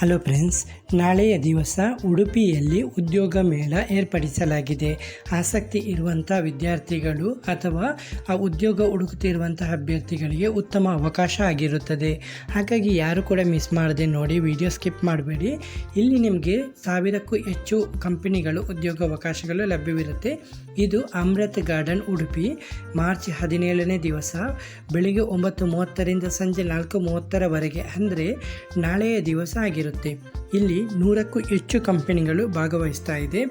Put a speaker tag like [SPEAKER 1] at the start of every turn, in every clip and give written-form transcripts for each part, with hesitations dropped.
[SPEAKER 1] Hello friends, ನಾಳೆಯ ದಿವಸ ಉಡುಪಿಯಲ್ಲಿ ಉದ್ಯೋಗ ಮೇಳ ಏರ್ಪಡಿಸಲಾಗಿದೆ. ಆಸಕ್ತಿ ಇರುವಂಥ ವಿದ್ಯಾರ್ಥಿಗಳು ಅಥವಾ ಆ ಉದ್ಯೋಗ ಹುಡುಕುತ್ತಿರುವಂತಹ ಅಭ್ಯರ್ಥಿಗಳಿಗೆ ಉತ್ತಮ ಅವಕಾಶ ಆಗಿರುತ್ತದೆ. ಹಾಗಾಗಿ ಯಾರು ಕೂಡ ಮಿಸ್ ಮಾಡದೆ ನೋಡಿ, ವಿಡಿಯೋ ಸ್ಕಿಪ್ ಮಾಡಬೇಡಿ. ಇಲ್ಲಿ ನಿಮಗೆ 1000ಕ್ಕೂ ಹೆಚ್ಚು ಕಂಪನಿಗಳು ಉದ್ಯೋಗಾವಕಾಶಗಳು ಲಭ್ಯವಿರುತ್ತೆ. ಇದು ಅಮೃತ್ ಗಾರ್ಡನ್ ಉಡುಪಿ, ಮಾರ್ಚ್ 17ನೇ ದಿವಸ ಬೆಳಿಗ್ಗೆ 9:30ರಿಂದ ಸಂಜೆ 4:30ರವರೆಗೆ, ಅಂದರೆ ನಾಳೆಯ ದಿವಸ ಆಗಿರುತ್ತೆ. ಇಲ್ಲಿ 100ಕ್ಕೂ ಹೆಚ್ಚು ಕಂಪನಿಗಳು ಭಾಗವಹಿಸ್ತಾ ಇದೆ.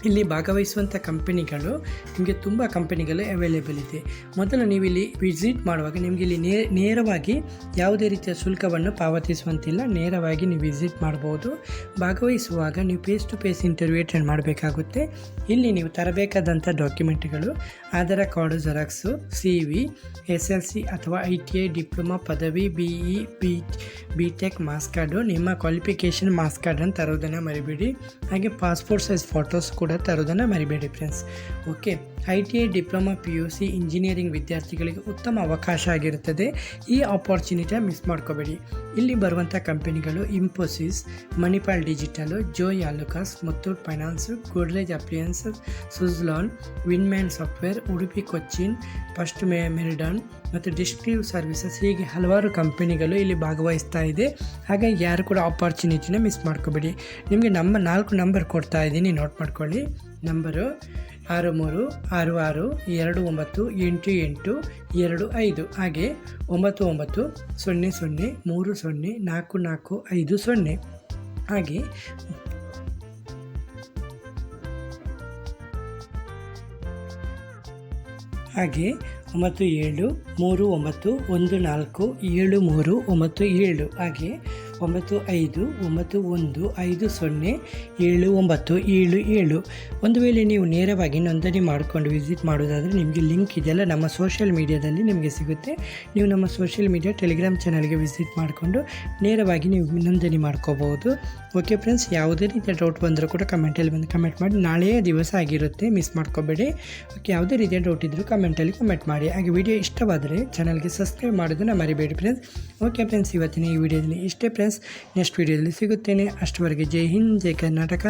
[SPEAKER 1] ಇಲ್ಲಿ ಭಾಗವಹಿಸುವಂಥ ಕಂಪನಿಗಳು ನಿಮಗೆ ತುಂಬ ಕಂಪನಿಗಳು ಅವೈಲೇಬಲ್ ಇದೆ. ಮೊದಲು ನೀವು ಇಲ್ಲಿ ವಿಸಿಟ್ ಮಾಡುವಾಗ ನಿಮಗೆ ಇಲ್ಲಿ ನೇರವಾಗಿ ಯಾವುದೇ ರೀತಿಯ ಶುಲ್ಕವನ್ನು ಪಾವತಿಸುವಂತಿಲ್ಲ. ನೇರವಾಗಿ ನೀವು ವಿಸಿಟ್ ಮಾಡ್ಬೋದು. ಭಾಗವಹಿಸುವಾಗ ನೀವು face to face interview attend ಮಾಡಬೇಕಾಗುತ್ತೆ. ಇಲ್ಲಿ ನೀವು ತರಬೇಕಾದಂಥ ಡಾಕ್ಯುಮೆಂಟ್ಗಳು Aadhaar card xerox, CV, SLC ಅಥವಾ ITI, ಡಿಪ್ಲೊಮಾ, ಪದವಿ, BE, BTech ಮಾರ್ಕ್ಸ್ ಕಾರ್ಡು, ನಿಮ್ಮ ಕ್ವಾಲಿಫಿಕೇಷನ್ ಮಾರ್ಕ್ಸ್ ಕಾರ್ಡನ್ನು ತರೋದನ್ನು ಮರಿಬೇಡಿ. ಹಾಗೆ ಪಾಸ್ಪೋರ್ಟ್ ಸೈಜ್ ಫೋಟೋಸ್ ಕೂಡ ತರೋದನ್ನು ಮರಿಬೇಡಿ friends. Okay, ITI, diploma, PUC, engineering ವಿದ್ಯಾರ್ಥಿಗಳಿಗೆ ಉತ್ತಮ ಅವಕಾಶ ಆಗಿರುತ್ತದೆ. ಈ ಆಪರ್ಚುನಿಟಿ ಮಿಸ್ ಮಾಡ್ಕೋಬೇಡಿ. ಇಲ್ಲಿ ಬರುವಂಥ ಕಂಪನಿಗಳು Infosys, Manipal digital, Joy Alukkas, Muthoot finance, Godrej appliances, Suzlon, Winman software, Udupi Cochin, first Meridian ಮತ್ತು ಡಿಸ್ಟ್ರಿಕ್ಟಿವ್ ಸರ್ವಿಸಸ್, ಹೀಗೆ ಹಲವಾರು ಕಂಪನಿಗಳು ಇಲ್ಲಿ ಭಾಗವಹಿಸ್ತಾ ಇದೆ. ಹಾಗಾಗಿ ಯಾರು ಕೂಡ ಆಪರ್ಚುನಿಟಿನ ಮಿಸ್ ಮಾಡ್ಕೋಬೇಡಿ. ನಿಮಗೆ 4 ನಂಬರ್ ಕೊಡ್ತಾ ಇದ್ದೀನಿ, ನೋಟ್ ಮಾಡ್ಕೊಳ್ಳಿ. ನಂಬರು 636292988825, ಹಾಗೆ 9900304450, ಹಾಗೆ 9739147397, ಹಾಗೆ 9591507977. ಒಂದು ವೇಳೆ ನೀವು ನೇರವಾಗಿ ನೋಂದಣಿ ಮಾಡಿಕೊಂಡು ವಿಸಿಟ್ ಮಾಡೋದಾದರೆ ನಿಮಗೆ ಲಿಂಕ್ ಇದೆಯಲ್ಲ ನಮ್ಮ ಸೋಷಿಯಲ್ ಮೀಡಿಯಾದಲ್ಲಿ ನಿಮಗೆ ಸಿಗುತ್ತೆ. ನೀವು ನಮ್ಮ ಸೋಷಿಯಲ್ ಮೀಡಿಯಾ ಟೆಲಿಗ್ರಾಮ್ ಚಾನಲ್ಗೆ ವಿಸಿಟ್ ಮಾಡಿಕೊಂಡು ನೇರವಾಗಿ ನೀವು ನೋಂದಣಿ ಮಾಡ್ಕೋಬಹುದು. ಓಕೆ ಫ್ರೆಂಡ್ಸ್, ಯಾವುದೇ ರೀತಿಯ ಡೌಟ್ ಬಂದರೂ ಕೂಡ ಕಮೆಂಟಲ್ಲಿ ಬಂದು ಕಮೆಂಟ್ ಮಾಡಿ. ನಾಳೆಯ ದಿವಸ ಆಗಿರುತ್ತೆ, ಮಿಸ್ ಮಾಡ್ಕೋಬೇಡಿ. ಓಕೆ, ಯಾವುದೇ ರೀತಿಯ ಡೌಟ್ ಇದ್ದರೂ ಕಮೆಂಟಲ್ಲಿ ಕಮೆಂಟ್ ಮಾಡಿ. ಹಾಗೆ ವಿಡಿಯೋ ಇಷ್ಟವಾದರೆ ಚಾನಲ್ಗೆ ಸಬ್ಸ್ಕ್ರೈಬ್ ಮಾಡೋದನ್ನು ಮರಿಬೇಡಿ ಫ್ರೆಂಡ್ಸ್. ಓಕೆ ಫ್ರೆಂಡ್ಸ್, ಇವತ್ತಿನ ಈ ವಿಡಿಯೋದಲ್ಲಿ ಇಷ್ಟೇ ಫ್ರೆಂಡ್ಸ್. ನೆಕ್ಸ್ಟ್ ವಿಡಿಯೋದಲ್ಲಿ ಸಿಗುತ್ತೇನೆ. ಅಷ್ಟವರೆಗೆ ಜೈ ಹಿಂದ್, ಜೈ ಕರ್ನಾಟಕ.